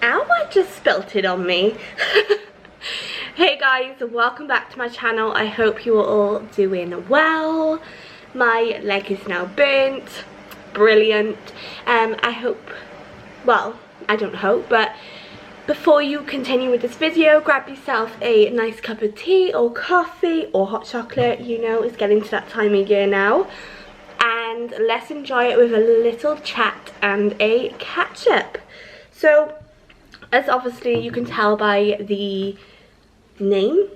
Ow, I just spilt it on me. Hey guys, welcome back to my channel. I hope you are all doing well. My leg is now burnt. Brilliant. I hope, well, I don't hope, but before you continue with this video, grab yourself a nice cup of tea or coffee or hot chocolate. You know, it's getting to that time of year now. And let's enjoy it with a little chat and a catch up. So, as obviously you can tell by the name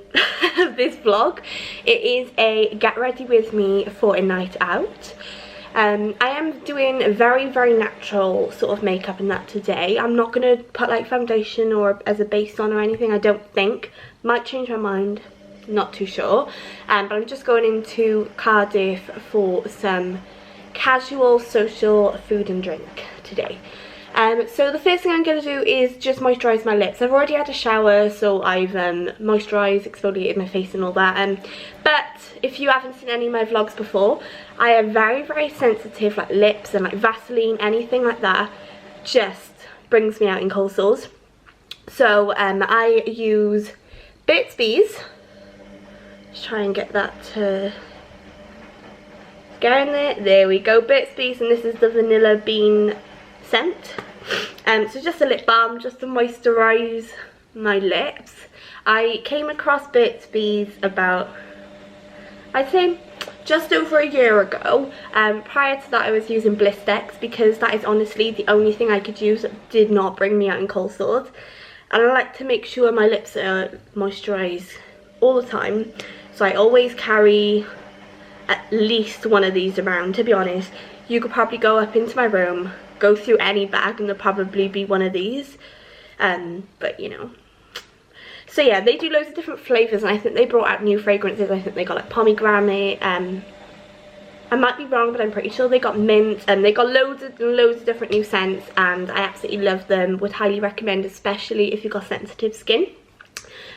of this vlog, it is a get ready with me for a night out. I am doing a very natural sort of makeup and that today. I'm not going to put like foundation or as a base on or anything, I don't think. Might change my mind, not too sure. But I'm just going into Cardiff for some casual social food and drink today. So the first thing I'm going to do is just moisturise my lips. I've already had a shower, so I've moisturised, exfoliated my face and all that. But if you haven't seen any of my vlogs before, I have very sensitive like lips, and like Vaseline, anything like that just brings me out in cold sores. So I use Burt's Bees. Let's try and get that to go in there. There we go, Burt's Bees, and this is the vanilla bean scent. So just a lip balm just to moisturise my lips. I came across Burt's Bees about, I'd say, just over a year ago. Prior to that I was using Blistex because that is honestly the only thing I could use that did not bring me out in cold sores. And I like to make sure my lips are moisturised all the time. So I always carry at least one of these around. To be honest, you could probably go up into my room, go through any bag, and there'll probably be one of these. But you know, so yeah, they do loads of different flavours, and I think they brought out new fragrances. I think they got like pomegranate, I might be wrong, but I'm pretty sure they got mint, and they got loads of different new scents, and I absolutely love them. Would highly recommend, especially if you've got sensitive skin.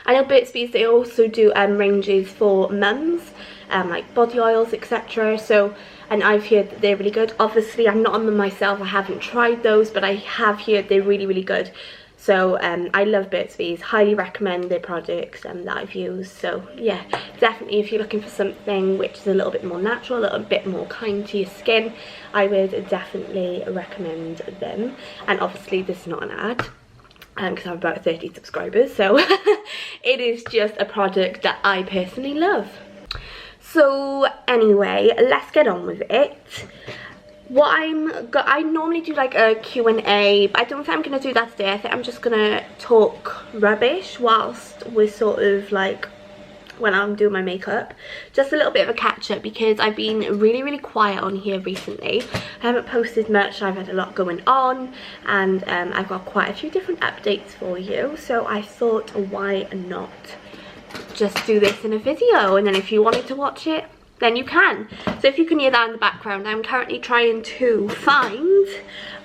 I know Burt's Bees, they also do ranges for mums, like body oils, etc. So, and I've heard that they're really good. Obviously I'm not on them myself, I haven't tried those, but I have heard they're really good. So I love Burt's Bees, highly recommend their products that I've used. So yeah, definitely if you're looking for something which is a little bit more natural, a little bit more kind to your skin, I would definitely recommend them. And obviously this is not an ad, because I have about 30 subscribers, so it is just a product that I personally love. So anyway, let's get on with it. What I normally do like a Q&A, but I don't think I'm going to do that today. I think I'm just going to talk rubbish whilst we're sort of like, when I'm doing my makeup. Just a little bit of a catch up because I've been really quiet on here recently. I haven't posted much, I've had a lot going on, and I've got quite a few different updates for you. So I thought, why not just do this in a video, and then if you wanted to watch it, then you can. So if you can hear that in the background, I'm currently trying to find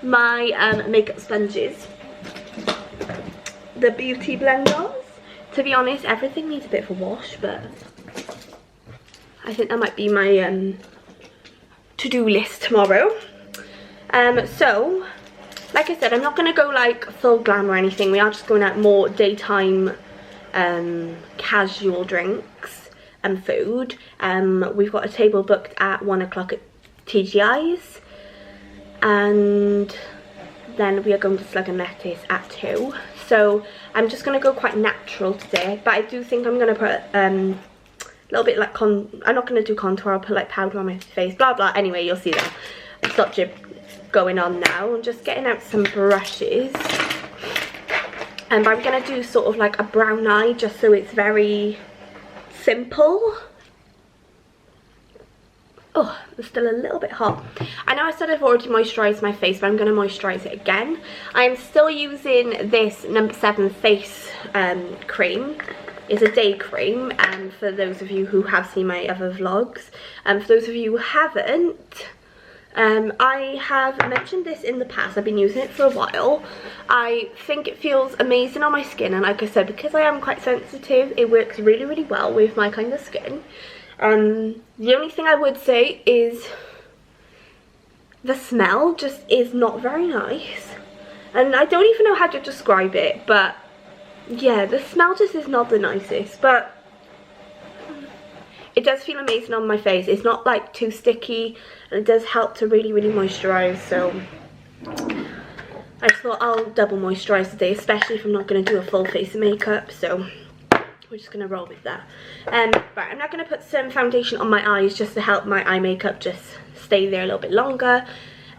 my makeup sponges, the beauty blenders. To be honest, everything needs a bit of a wash, but I think that might be my to-do list tomorrow. So like I said, I'm not going to go like full glam or anything. We are just going out more daytime casual drinks and food. We've got a table booked at 1 o'clock at TGI's, and then we are going to Slug and Lettuce at 2. So I'm just going to go quite natural today, but I do think I'm going to put a little bit like I'm not going to do contour, I'll put like powder on my face, blah blah. Anyway, you'll see that. I've got jib going on now. I'm just getting out some brushes, but I'm going to do sort of like a brown eye just so it's very simple. Oh, it's still a little bit hot. I know I said I've already moisturised my face, but I'm going to moisturise it again. I'm still using this No. 7 face cream. It's a day cream, and for those of you who have seen my other vlogs, and for those of you who haven't, I have mentioned this in the past. I've been using it for a while. I think it feels amazing on my skin, and like I said, because I am quite sensitive, it works really well with my kind of skin. The only thing I would say is the smell just is not very nice. And I don't even know how to describe it, but yeah, the smell just is not the nicest, but it does feel amazing on my face. It's not like too sticky, and it does help to really moisturize. So I just thought I'll double moisturize today, especially if I'm not going to do a full face of makeup. So we're just going to roll with that. Right, I'm now going to put some foundation on my eyes just to help my eye makeup just stay there a little bit longer.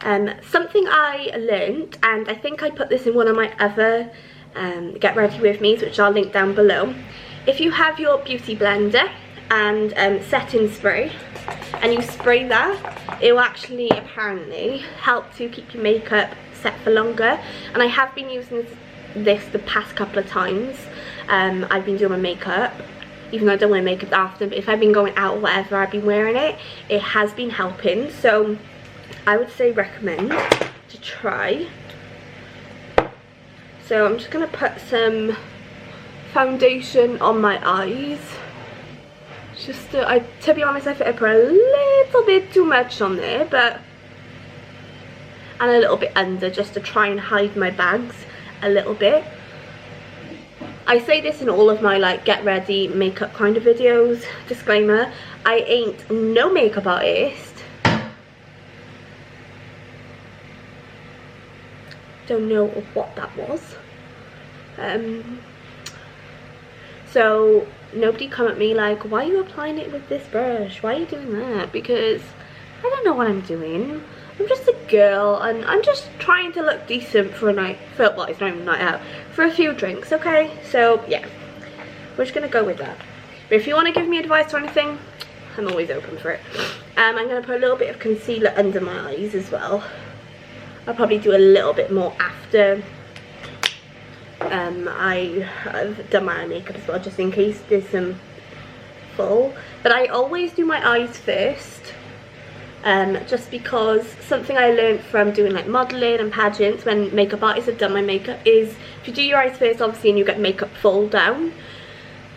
Something I learned, and I think I put this in one of my other get ready with me's, which I'll link down below. If you have your beauty blender and setting spray and you spray that, it will actually apparently help to keep your makeup set for longer. And I have been using this the past couple of times. I've been doing my makeup, even though I don't wear makeup after, but if I've been going out or whatever, I've been wearing it. It has been helping, so I would say recommend to try. So I'm just going to put some foundation on my eyes. Just to be honest, I think I put a little bit too much on there, but and a little bit under, just to try and hide my bags a little bit. I say this in all of my like get ready makeup kind of videos. Disclaimer, I ain't no makeup artist. Don't know what that was. So nobody come at me like, why are you applying it with this brush? Why are you doing that? Because I don't know what I'm doing. I'm just a girl and I'm just trying to look decent for a night, well, it's not even a night out, for a few drinks, okay? So yeah, we're just gonna go with that. But if you want to give me advice or anything, I'm always open for it. I'm gonna put a little bit of concealer under my eyes as well. I'll probably do a little bit more after I've done my eye makeup as well, just in case there's some full. But I always do my eyes first, just because something I learned from doing like modelling and pageants when makeup artists have done my makeup is if you do your eyes first, obviously, and you get makeup fall down,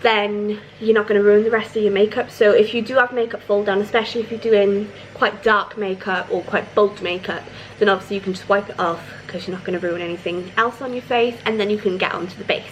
then you're not going to ruin the rest of your makeup. So if you do have makeup fall down, especially if you're doing quite dark makeup or quite bold makeup, then obviously you can just wipe it off because you're not going to ruin anything else on your face, and then you can get onto the base.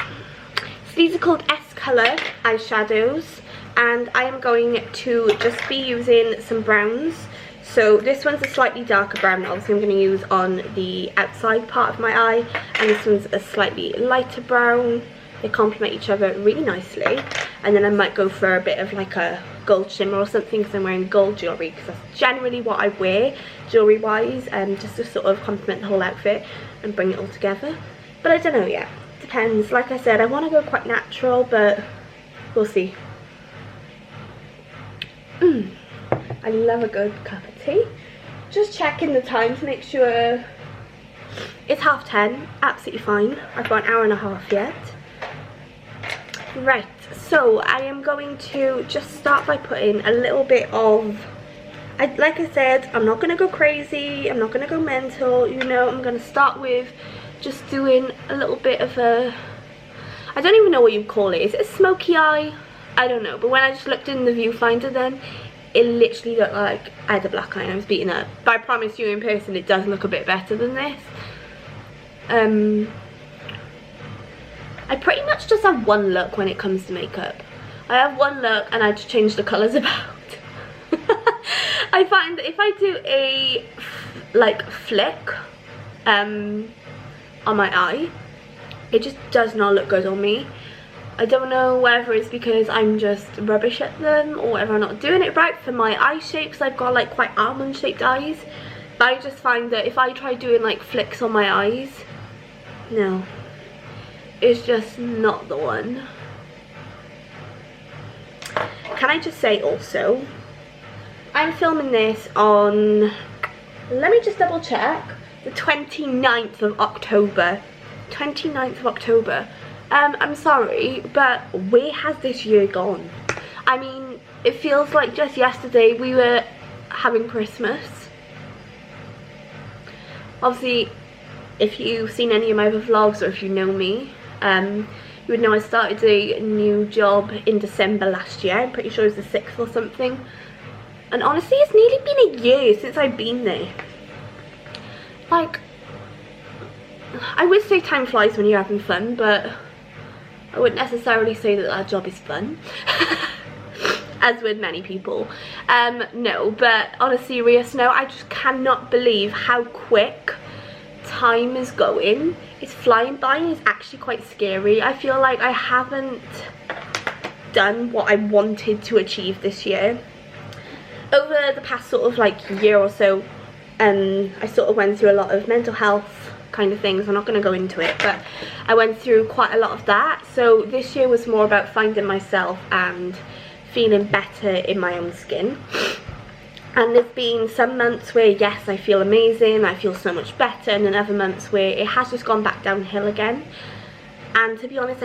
So these are called S Colour eyeshadows, and I am going to just be using some browns. So this one's a slightly darker brown, obviously I'm going to use on the outside part of my eye, and this one's a slightly lighter brown. They complement each other really nicely. And then I might go for a bit of like a gold shimmer or something because I'm wearing gold jewellery, because that's generally what I wear jewellery wise, just to sort of complement the whole outfit and bring it all together. But I don't know yet, depends. Like I said, I want to go quite natural, but we'll see. I love a good cup of tea. Just checking the time to make sure it's 10:30, absolutely fine. I've got an hour and a half yet. Right, so I am going to just start by putting a little bit of, like I said, I'm not going to go crazy, I'm not going to go mental, you know. I'm going to start with just doing a little bit of a, I don't even know what you'd call it. Is it a smoky eye? I don't know, but when I just looked in the viewfinder then, it literally looked like I had a black eye and I was beaten up. But I promise you in person it does look a bit better than this. I pretty much just have one look when it comes to makeup. I have one look and I just change the colours about. I find that if I do a like flick on my eye, it just does not look good on me. I don't know whether it's because I'm just rubbish at them or whether I'm not doing it right for my eye shape, because I've got like quite almond shaped eyes. But I just find that if I try doing like flicks on my eyes, no, it's just not the one. Can I just say also, I'm filming this on, let me just double check, the 29th of October. 29th of October. I'm sorry, but where has this year gone? I mean, it feels like just yesterday we were having Christmas. Obviously, if you've seen any of my other vlogs or if you know me, you would know I started a new job in December last year. I'm pretty sure it was the 6th or something. And honestly, it's nearly been a year since I've been there. Like, I would say time flies when you're having fun, but I wouldn't necessarily say that that job is fun. As with many people. No, but on a serious note, I just cannot believe how quick time is going. It's flying by and it's actually quite scary. I feel like I haven't done what I wanted to achieve this year. Over the past sort of like year or so, I sort of went through a lot of mental health kind of things. I'm not going to go into it, but I went through quite a lot of that. So this year was more about finding myself and feeling better in my own skin. And there's been some months where yes, I feel amazing, I feel so much better, and then other months where it has just gone back downhill again. And to be honest,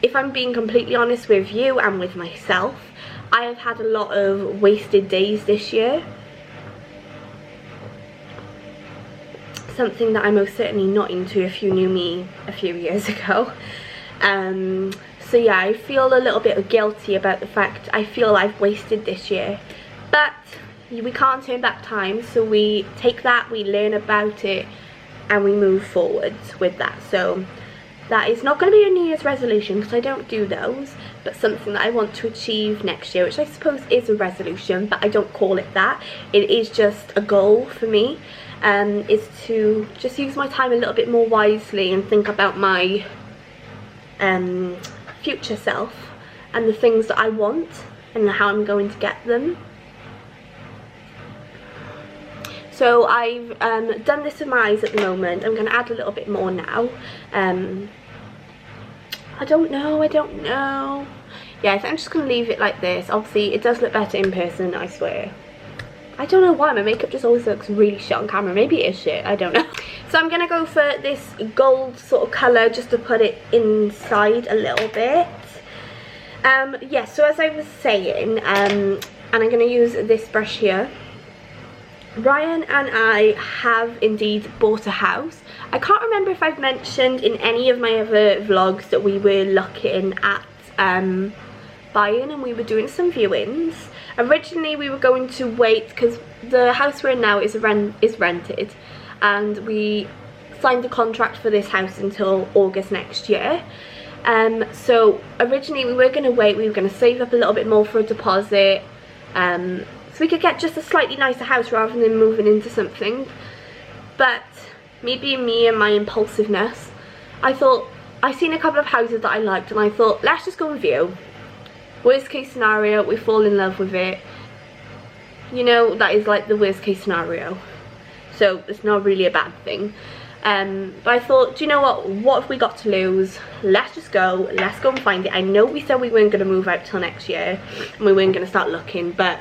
if I'm being completely honest with you and with myself, I have had a lot of wasted days this year. Something that I'm most certainly not into if you knew me a few years ago. So yeah, I feel a little bit guilty about the fact I feel I've wasted this year. But we can't turn back time, so we take that, we learn about it, and we move forward with that. So that is not going to be a New Year's resolution, because I don't do those, but something that I want to achieve next year, which I suppose is a resolution, but I don't call it that. It is just a goal for me, is to just use my time a little bit more wisely and think about my future self and the things that I want and how I'm going to get them. So I've done this with my eyes at the moment. I'm going to add a little bit more now. I don't know. Yeah, I think I'm just going to leave it like this. Obviously it does look better in person, I swear. I don't know why my makeup just always looks really shit on camera. Maybe it is shit, I don't know. So I'm going to go for this gold sort of colour just to put it inside a little bit. Yeah, so as I was saying, and I'm going to use this brush here. Ryan and I have indeed bought a house. I can't remember if I've mentioned in any of my other vlogs that we were looking at buying, and we were doing some viewings. Originally we were going to wait because the house we're in now is rented, and we signed the contract for this house until August next year. So originally we were going to wait, we were going to save up a little bit more for a deposit, so we could get just a slightly nicer house rather than moving into something. But me being me and my impulsiveness, I thought, I seen a couple of houses that I liked and I thought, let's just go and view. Worst case scenario, we fall in love with it. You know, that is like the worst case scenario. So it's not really a bad thing. But I thought, do you know what have we got to lose? Let's just go, let's go and find it. I know we said we weren't going to move out till next year and we weren't going to start looking, but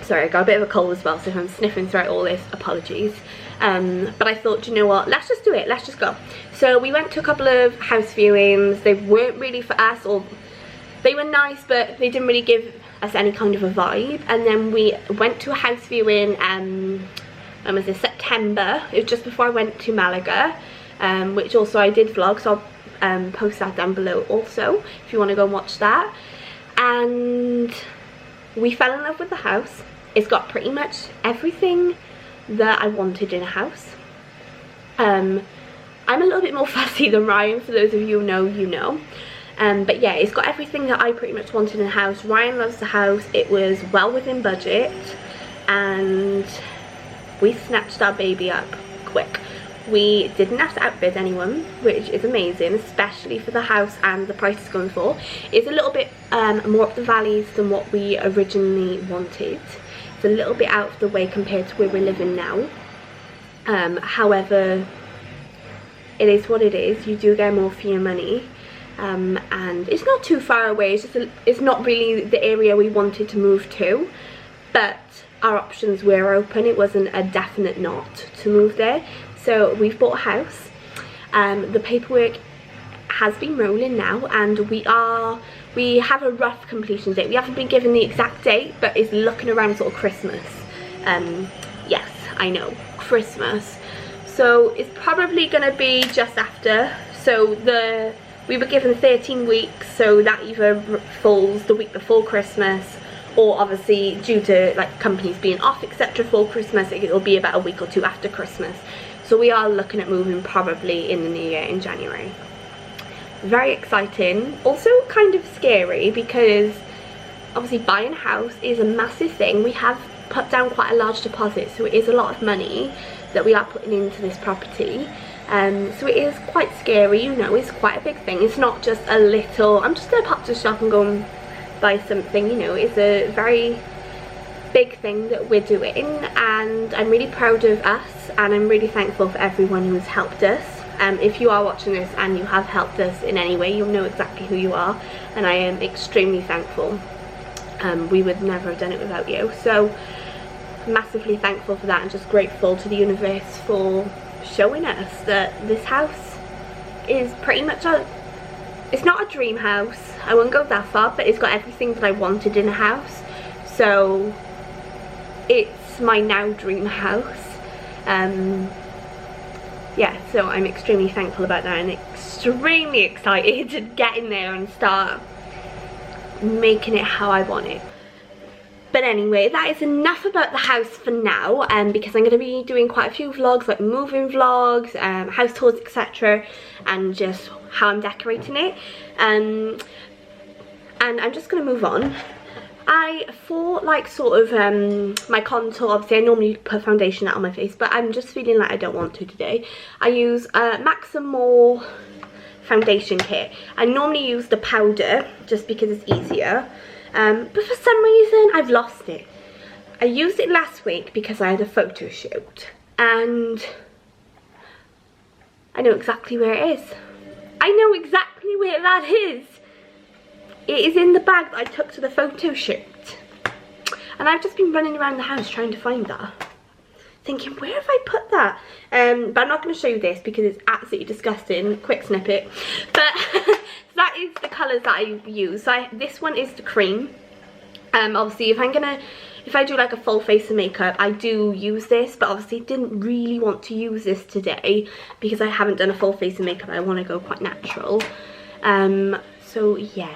sorry, I got a bit of a cold as well, so if I'm sniffing throughout all this, apologies. But I thought, do you know what, let's just do it, let's just go. So we went to a couple of house viewings. They weren't really for us, or they were nice, but they didn't really give us any kind of a vibe. And then we went to a house viewing, when was this, September. It was just before I went to Malaga, which also I did vlog, so I'll post that down below also if you want to go and watch that. And we fell in love with the house. It's got pretty much everything that I wanted in a house. I'm a little bit more fussy than Ryan, for those of you who know, you know. But yeah, it's got everything that I pretty much wanted in a house. Ryan loves the house. It was well within budget, and we snatched our baby up quick. We didn't have to outbid anyone, which is amazing, especially for the house and the price it's going for. It's a little bit more up the valleys than what we originally wanted. It's a little bit out of the way compared to where we're living now. However, it is what it is. You do get more for your money. And it's not too far away. It's just it's not really the area we wanted to move to, but our options were open. It wasn't a definite not to move there. So we've bought a house. The paperwork has been rolling now, and we have a rough completion date. We haven't been given the exact date, but it's looking around sort of Christmas. Yes, I know, Christmas. So it's probably gonna be just after. So we were given 13 weeks, so that either falls the week before Christmas, or obviously due to like companies being off etc for Christmas, it'll be about a week or two after Christmas. So we are looking at moving probably in the new year in January. Very exciting, also kind of scary, because obviously buying a house is a massive thing. We have put down quite a large deposit, so it is a lot of money that we are putting into this property. So it is quite scary, you know, it's quite a big thing. It's not just a little, I'm just going to pop to the shop and go and buy something, you know. It's a very big thing that we're doing, and I'm really proud of us, and I'm really thankful for everyone who has helped us. If you are watching this and you have helped us in any way, you'll know exactly who you are, and I am extremely thankful. We would never have done it without you, so massively thankful for that, and just grateful to the universe for showing us that this house is pretty much it's not a dream house, I won't go that far, but it's got everything that I wanted in a house. So it's my now dream house. Yeah, so I'm extremely thankful about that, and extremely excited to get in there and start making it how I want it. But anyway, that is enough about the house for now, because I'm going to be doing quite a few vlogs, like moving vlogs, house tours, etc, and just how I'm decorating it. And I'm just going to move on. For like sort of my contour, obviously I normally put foundation out on my face, but I'm just feeling like I don't want to today. I use Maximore foundation kit. I normally use the powder just because it's easier, but for some reason I've lost it. I used it last week because I had a photo shoot, and I know exactly where it is. I know exactly where that is. It is in the bag that I took to the photo shoot. And I've just been running around the house trying to find that. Thinking, where have I put that? But I'm not going to show you this because it's absolutely disgusting. Quick snippet. But that is the colours that I use. So this one is the cream. Obviously, if I do like a full face of makeup, I do use this. But obviously, didn't really want to use this today because I haven't done a full face of makeup. I want to go quite natural. So yeah.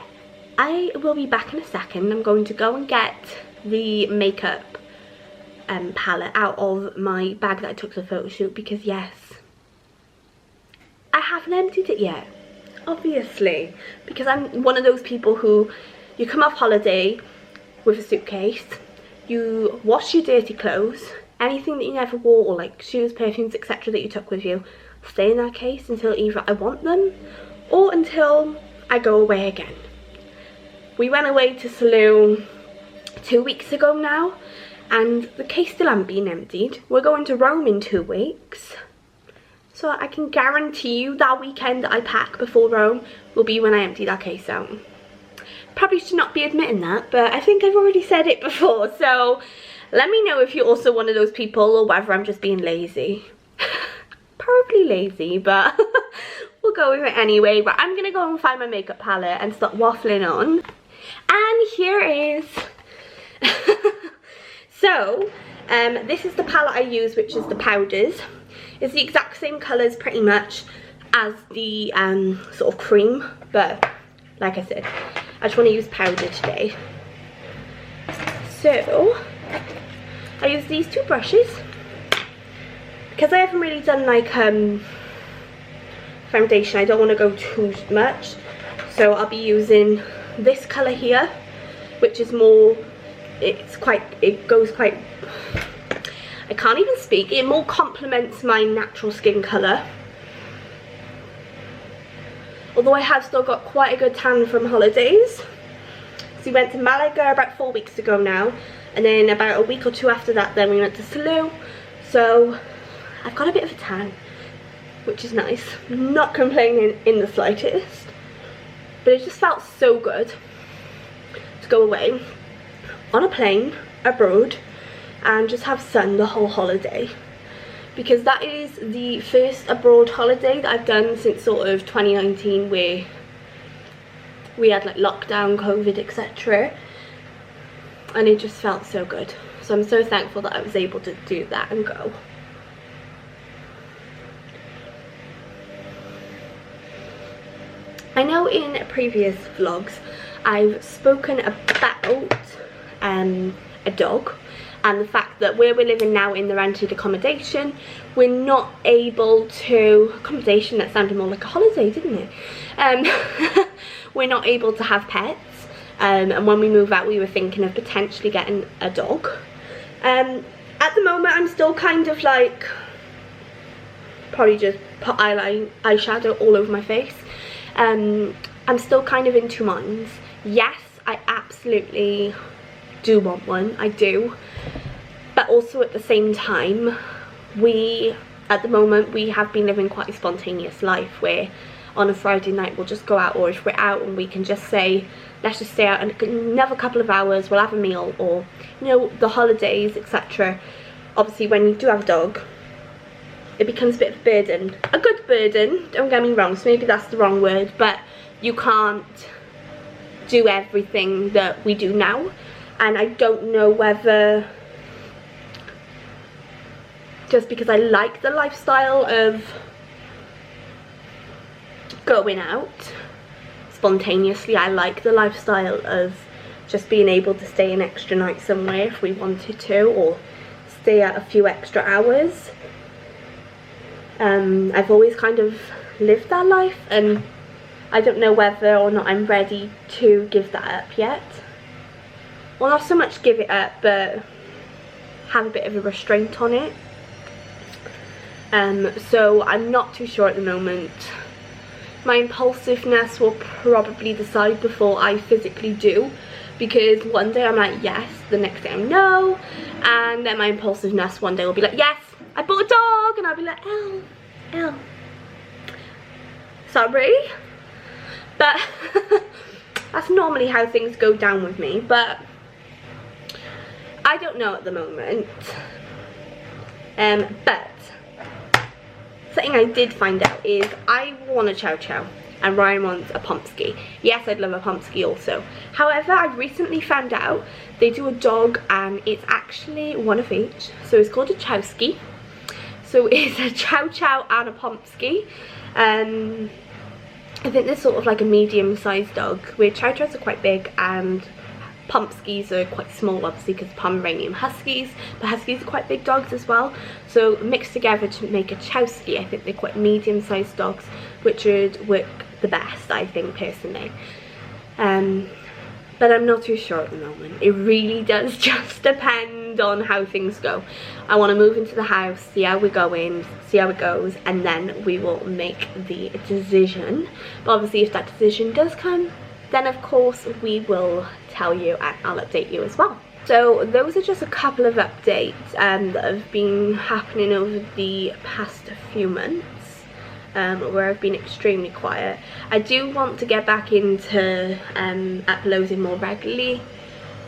I will be back in a second. I'm going to go and get the makeup palette out of my bag that I took to the photo shoot, because yes, I haven't emptied it yet, obviously, because I'm one of those people who, you come off holiday with a suitcase, you wash your dirty clothes, anything that you never wore, or like shoes, perfumes, etc that you took with you, stay in that case until either I want them or until I go away again. We went away to Salou 2 weeks ago now, and the case still hasn't been emptied. We're going to Rome in 2 weeks, so I can guarantee you that weekend that I pack before Rome will be when I empty that case out. Probably should not be admitting that, but I think I've already said it before, so let me know if you're also one of those people, or whether I'm just being lazy. Probably lazy, but we'll go with it anyway. But I'm gonna go and find my makeup palette and start waffling on. And here is so this is the palette I use, which is the powders. It's the exact same colours pretty much as the sort of cream, but like I said, I just want to use powder today. So I use these 2 brushes because I haven't really done like foundation. I don't want to go too much, so I'll be using this colour here, which is more, it goes quite, I can't even speak, it more complements my natural skin colour. Although I have still got quite a good tan from holidays. So we went to Malaga about 4 weeks ago now, and then about a week or 2 after that then we went to Salou. So I've got a bit of a tan, which is nice. Not complaining in the slightest. But it just felt so good to go away on a plane abroad and just have sun the whole holiday, because that is the first abroad holiday that I've done since sort of 2019, where we had like lockdown, COVID, etc, and it just felt so good. So I'm so thankful that I was able to do that and go. I know in previous vlogs I've spoken about a dog, and the fact that where we're living now in the rented accommodation, we're not able to, accommodation, that sounded more like a holiday, didn't it? We're not able to have pets, and when we move out we were thinking of potentially getting a dog. At the moment I'm still kind of like, probably just put eyeshadow all over my face. I'm still kind of in two minds. Yes, I absolutely do want one, I do, but also at the same time, at the moment we have been living quite a spontaneous life where on a Friday night we'll just go out, or if we're out and we can just say, let's just stay out another couple of hours, we'll have a meal, or you know, the holidays, etc. Obviously when you do have a dog, it becomes a bit of a burden, a good burden, don't get me wrong, so maybe that's the wrong word, but you can't do everything that we do now. And I don't know whether, just because I like the lifestyle of going out spontaneously, I like the lifestyle of just being able to stay an extra night somewhere if we wanted to, or stay out a few extra hours. I've always kind of lived that life, and I don't know whether or not I'm ready to give that up yet. Well, not so much give it up, but have a bit of a restraint on it. So I'm not too sure at the moment. My impulsiveness will probably decide before I physically do, because one day I'm like yes, the next day I'm no, and then my impulsiveness one day will be like yes, I bought a dog, and I'll be like oh, sorry. But that's normally how things go down with me, but I don't know at the moment. But something I did find out is I want a chow chow and Ryan wants a pomsky. Yes, I'd love a pomsky also. However, I recently found out they do a dog and it's actually one of each. So it's called a chowski. So it's a chow chow and a pomsky. I think they're sort of like a medium-sized dog, where chow chows are quite big and pomskis are quite small, obviously because Pomeranian huskies, but huskies are quite big dogs as well. So mixed together to make a chowski, I think they're quite medium-sized dogs, which would work the best, I think, personally. But I'm not too sure at the moment. It really does just depend on how things go. I want to move into the house, see how we're going, see how it goes, and then we will make the decision. But obviously if that decision does come, then of course we will tell you and I'll update you as well. So those are just a couple of updates that have been happening over the past few months. Where I've been extremely quiet. I do want to get back into uploading more regularly.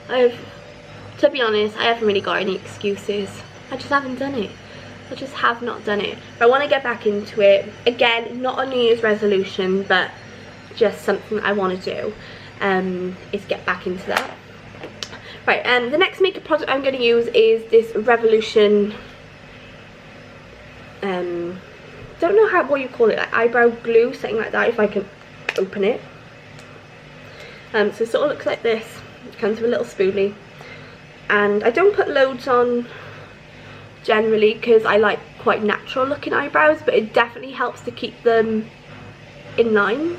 To be honest, I haven't really got any excuses. I just haven't done it. I just have not done it. But I want to get back into it. Again, not a New Year's resolution, but just something I want to do is get back into that. Right, the next makeup product I'm going to use is this Revolution don't know what you call it, like eyebrow glue, something like that, if I can open it. So it sort of looks like this. It comes with a little spoolie, and I don't put loads on generally because I like quite natural looking eyebrows, but it definitely helps to keep them in line.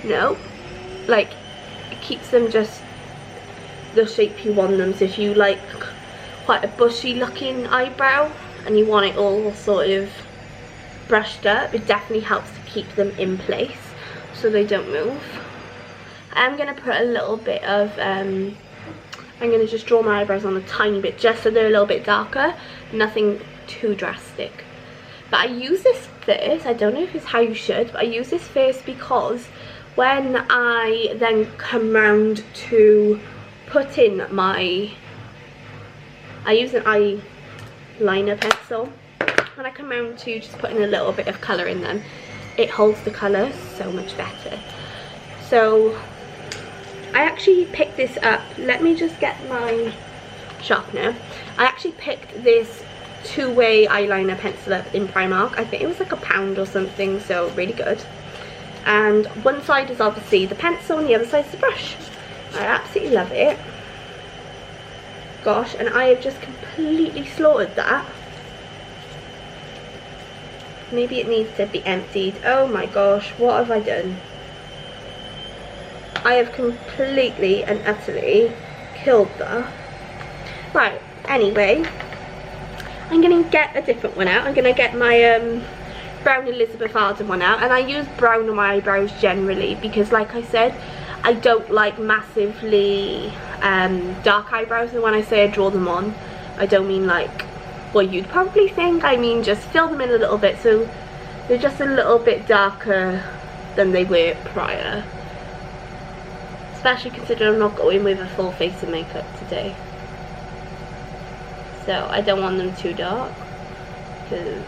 No, like it keeps them just the shape you want them. So if you like quite a bushy looking eyebrow and you want it all sort of brushed up, it definitely helps to keep them in place so they don't move. I'm going to put a little bit of, I'm going to just draw my eyebrows on a tiny bit just so they're a little bit darker, nothing too drastic. But I use this first, I don't know if it's how you should, but I use this first because when I then come round to put in my, I use an eyeliner pencil. When I come around to just putting a little bit of colour in them, it holds the colour so much better. So I actually picked this up. Let me just get my sharpener. I actually picked this two-way eyeliner pencil up in Primark. I think it was like £1 or something, so really good. And one side is obviously the pencil and the other side is the brush. I absolutely love it. Gosh, and I have just completely slaughtered that. Maybe it needs to be emptied. Oh my gosh, what have I done? I have completely and utterly killed that. Right, anyway, I'm going to get a different one out. I'm going to get my brown Elizabeth Arden one out. And I use brown on my eyebrows generally because, like I said, I don't like massively dark eyebrows. And when I say I draw them on, I don't mean like what you'd probably think. I mean just fill them in a little bit so they're just a little bit darker than they were prior. Especially considering I'm not going with a full face of makeup today. So I don't want them too dark because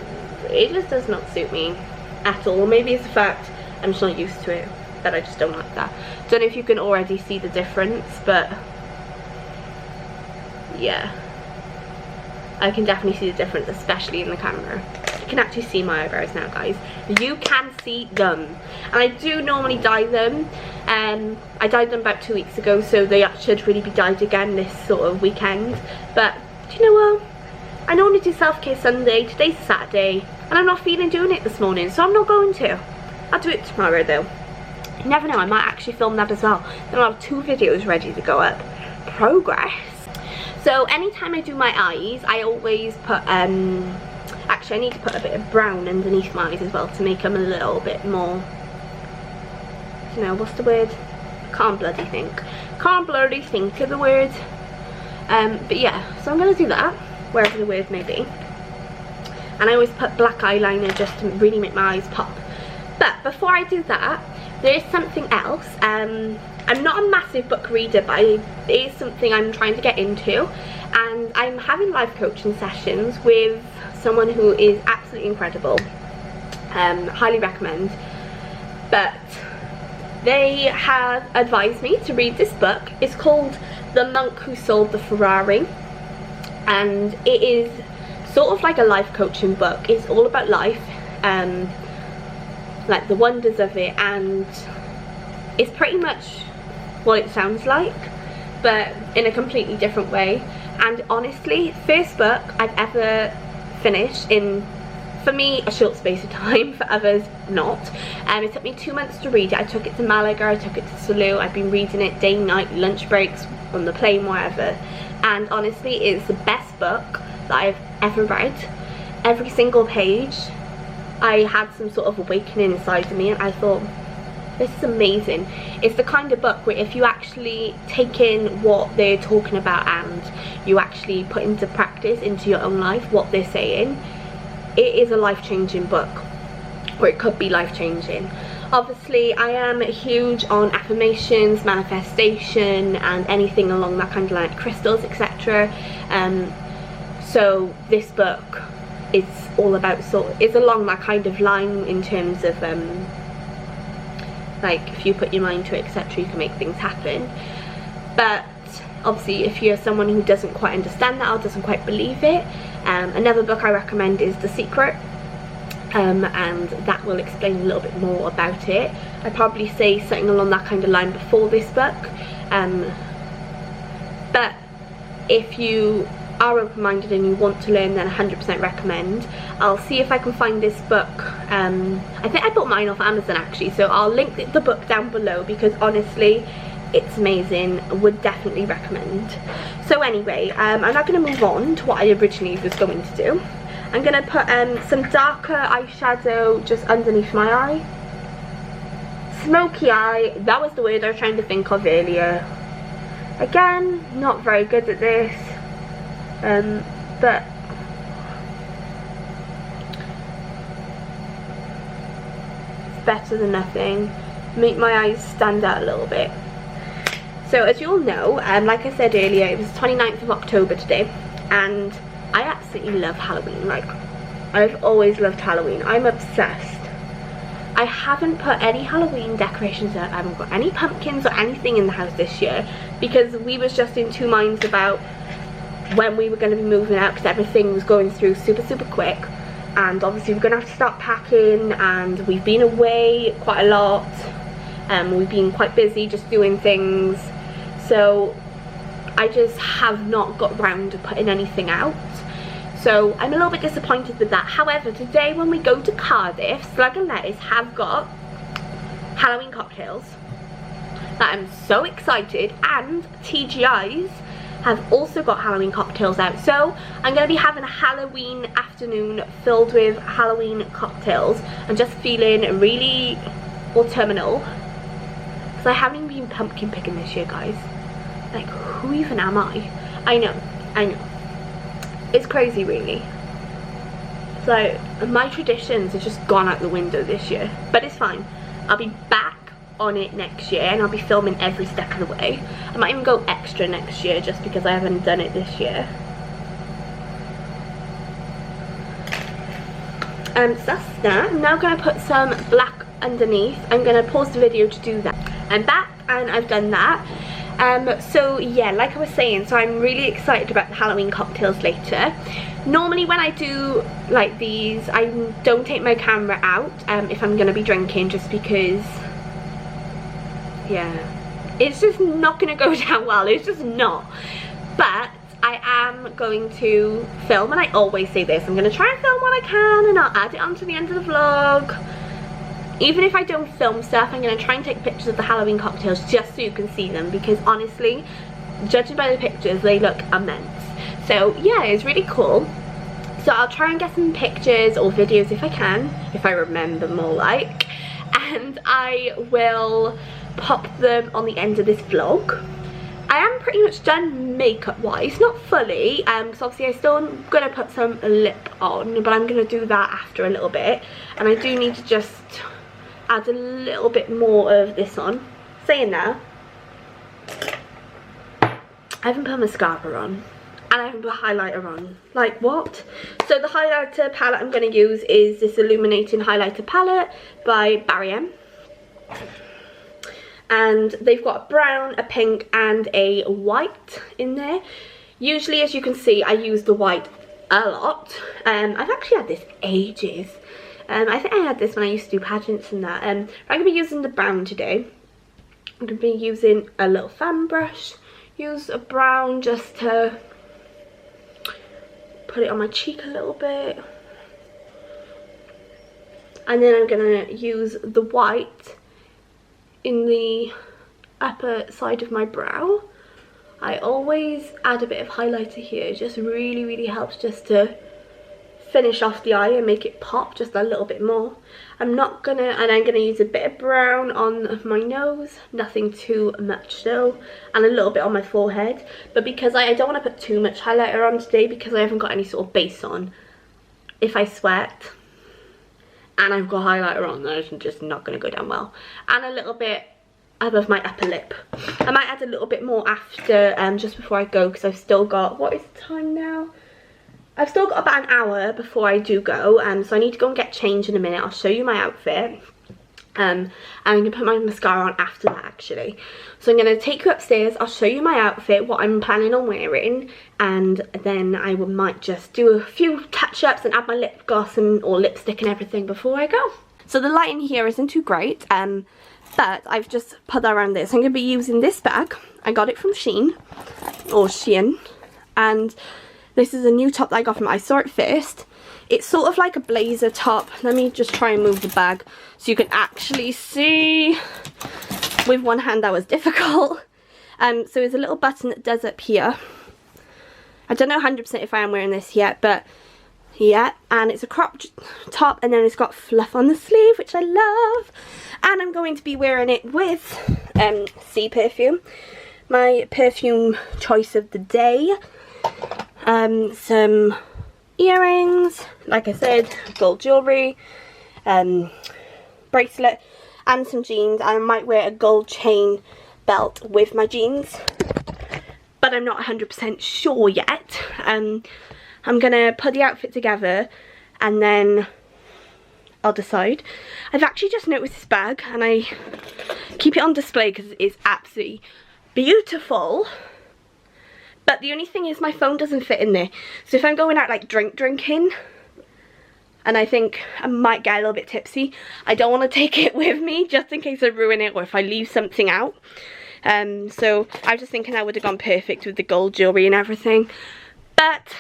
it just does not suit me at all. Or maybe it's the fact I'm just not used to it, but I just don't like that. Don't know if you can already see the difference, but yeah, I can definitely see the difference, especially in the camera. You can actually see my eyebrows now, guys. You can see them. And I do normally dye them. I dyed them about 2 weeks ago, so they should really be dyed again this sort of weekend. But do you know what? I normally do self-care Sunday. Today's Saturday, and I'm not feeling doing it this morning, so I'm not going to. I'll do it tomorrow though. You never know, I might actually film that as well. Then I'll have 2 videos ready to go up. Progress. So anytime I do my eyes, I always put actually I need to put a bit of brown underneath my eyes as well to make them a little bit more, you know, what's the word? Can't bloody think of the word. But yeah, so I'm gonna do that wherever the word may be. And I always put black eyeliner just to really make my eyes pop. But before I do that, there is something else. I'm not a massive book reader, but it is something I'm trying to get into, and I'm having life coaching sessions with someone who is absolutely incredible. Highly recommend. But they have advised me to read this book. It's called The Monk Who Sold the Ferrari, and it is sort of like a life coaching book. It's all about life, like the wonders of it, and it's pretty much what it sounds like, but in a completely different way. And honestly, first book I've ever finished in, for me, a short space of time, for others not. It took me 2 months to read it. I took it to Malaga, I took it to Salou. I've been reading it day, night, lunch breaks, on the plane, wherever. And honestly, it's the best book that I've ever read. Every single page, I had some sort of awakening inside of me, and I thought, this is amazing. It's the kind of book where if you actually take in what they're talking about and you actually put into practice, into your own life, what they're saying, it is a life-changing book, or it could be life-changing. Obviously, I am huge on affirmations, manifestation, and anything along that kind of line, crystals, etc. So this book is all about is along that kind of line in terms of like, if you put your mind to it, etc., you can make things happen. But obviously, if you're someone who doesn't quite understand that or doesn't quite believe it, another book I recommend is The Secret, and that will explain a little bit more about it. I'd probably say something along that kind of line before this book, but if you are open-minded and you want to learn, then 100% recommend. I'll see if I can find this book. I think I bought mine off Amazon actually, so I'll link the book down below, because honestly it's amazing. Would definitely recommend. So anyway, I'm now going to move on to what I originally was going to do. I'm going to put some darker eyeshadow just underneath my eye. Smoky eye, that was the word I was trying to think of earlier. Again, not very good at this. But it's better than nothing. Make my eyes stand out a little bit. So as you all know, like I said earlier, it was the 29th of October today, and I absolutely love Halloween. Like, I've always loved Halloween. I'm obsessed. I haven't put any Halloween decorations up. I haven't got any pumpkins or anything in the house this year, because we was just in 2 minds about when we were going to be moving out, because everything was going through super quick, and obviously we're going to have to start packing, and we've been away quite a lot, we've been quite busy just doing things, so I just have not got round to putting anything out. So I'm a little bit disappointed with that. However, today when we go to Cardiff, Slug and Lettuce have got Halloween cocktails that I'm so excited, and TGI's have also got Halloween cocktails out. So I'm going to be having a Halloween afternoon filled with Halloween cocktails. I'm just feeling really autumnal because I haven't even been pumpkin picking this year, guys. Like, who even am I? I know. It's crazy, really. So my traditions have just gone out the window this year, but it's fine. I'll be back on it next year, and I'll be filming every step of the way. I might even go extra next year just because I haven't done it this year. So that's that. I'm now going to put some black underneath. I'm going to pause the video to do that. I'm back and I've done that. So yeah, like I was saying, so I'm really excited about the Halloween cocktails later. Normally when I do like these, I don't take my camera out if I'm going to be drinking, just because, yeah, it's just not going to go down well. It's just not. But I am going to film, and I always say this, I'm going to try and film what I can, and I'll add it onto the end of the vlog. Even if I don't film stuff, I'm going to try and take pictures of the Halloween cocktails just so you can see them, because honestly, judging by the pictures, they look immense. So yeah, it's really cool. So I'll try and get some pictures or videos if I can, if I remember more like, and I will pop them on the end of this vlog. I am pretty much done makeup wise, not fully, because obviously I'm still going to put some lip on, but I'm going to do that after a little bit, and I do need to just add a little bit more of this on. Saying that, I haven't put mascara on, and I haven't put highlighter on. Like, what? So the highlighter palette I'm going to use is this Illuminating Highlighter Palette by Barry M. And they've got a brown, a pink, and a white in there. Usually, as you can see, I use the white a lot. I've actually had this ages. I think I had this when I used to do pageants and that. I'm going to be using the brown today. I'm going to be using a little fan brush. Use a brown just to put it on my cheek a little bit. And then I'm going to use the white in the upper side of my brow. I always add a bit of highlighter here. It just really helps just to finish off the eye and make it pop just a little bit more. I'm gonna use a bit of brown on my nose, nothing too much though, and a little bit on my forehead. But because I don't want to put too much highlighter on today, because I haven't got any sort of base on, if I sweat and I've got highlighter on, then it's just not going to go down well. And a little bit above my upper lip. I might add a little bit more after, just before I go, because I've still got, what is the time now? I've still got about an hour before I do go, so I need to go and get changed in a minute. I'll show you my outfit. And I'm going to put my mascara on after that, actually. So I'm going to take you upstairs, I'll show you my outfit, what I'm planning on wearing, and then I might just do a few touch-ups and add my lip gloss and or lipstick and everything before I go. So the lighting here isn't too great, but I've just put that around this. I'm going to be using this bag. I got it from Shein, and this is a new top that I got from, I saw it first. It's sort of like a blazer top. Let me just try and move the bag so you can actually see. With one hand that was difficult. So there's a little button that does up here. I don't know 100% if I am wearing this yet, but yeah. And it's a cropped top, and then it's got fluff on the sleeve, which I love. And I'm going to be wearing it with Sea perfume. My perfume choice of the day. Some earrings, like I said, gold jewellery, bracelet, and some jeans. I might wear a gold chain belt with my jeans, but I'm not 100% sure yet. I'm gonna put the outfit together and then I'll decide. I've actually just noticed this bag, and I keep it on display because it's absolutely beautiful. But the only thing is my phone doesn't fit in there. So if I'm going out like drinking, and I think I might get a little bit tipsy, I don't want to take it with me just in case I ruin it or if I leave something out. So I was just thinking I would have gone perfect with the gold jewellery and everything, but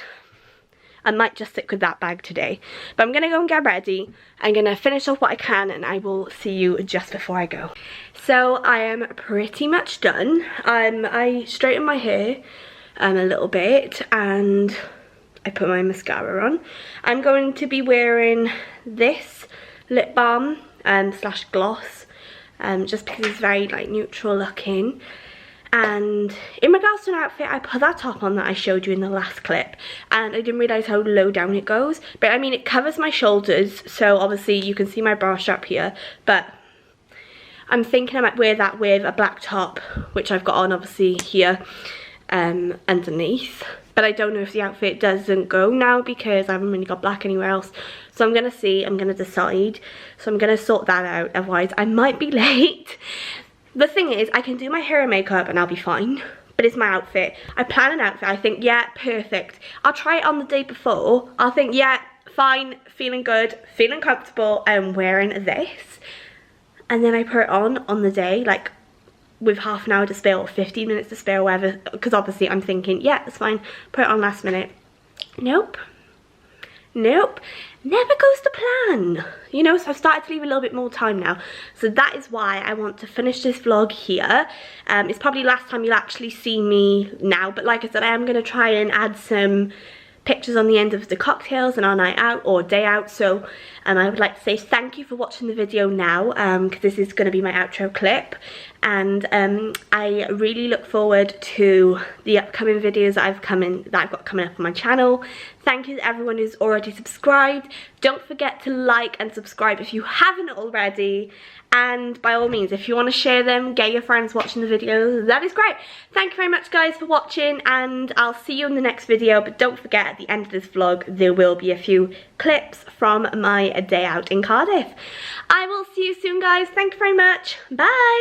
I might just stick with that bag today. But I'm going to go and get ready. I'm going to finish off what I can, and I will see you just before I go. So I am pretty much done. I straightened my hair a little bit, and I put my mascara on. I'm going to be wearing this lip balm slash gloss, just because it's very like neutral looking. And in regards to an outfit, I put that top on that I showed you in the last clip, and I didn't realise how low down it goes. But I mean, it covers my shoulders, so obviously you can see my bra strap here, but I'm thinking I might wear that with a black top, which I've got on obviously here underneath. But I don't know if the outfit doesn't go now because I haven't really got black anywhere else. So I'm going to see, I'm going to decide. So I'm going to sort that out, otherwise I might be late. The thing is, I can do my hair and makeup and I'll be fine, but it's my outfit. I plan an outfit, I think, yeah, perfect. I'll try it on the day before. I'll think, yeah, fine, feeling good, feeling comfortable, I'm wearing this. And then I put it on the day, like with half an hour to spare or 15 minutes to spare or whatever, because obviously I'm thinking, yeah, it's fine, put it on last minute. Nope. Nope, never goes to plan, you know. So I've started to leave a little bit more time now, so that is why I want to finish this vlog here. It's probably last time you'll actually see me now, but like I said, I am going to try and add some pictures on the end of the cocktails and our night out or day out. So I would like to say thank you for watching the video now, because this is going to be my outro clip, and I really look forward to the upcoming videos that I've got coming up on my channel. Thank you to everyone who's already subscribed. Don't forget to like and subscribe if you haven't already, and by all means, if you want to share them, get your friends watching the videos, that is great. Thank you very much guys for watching, and I'll see you in the next video. But don't forget, at the end of this vlog there will be a few clips from my day out in Cardiff. I will see you soon guys. Thank you very much. Bye.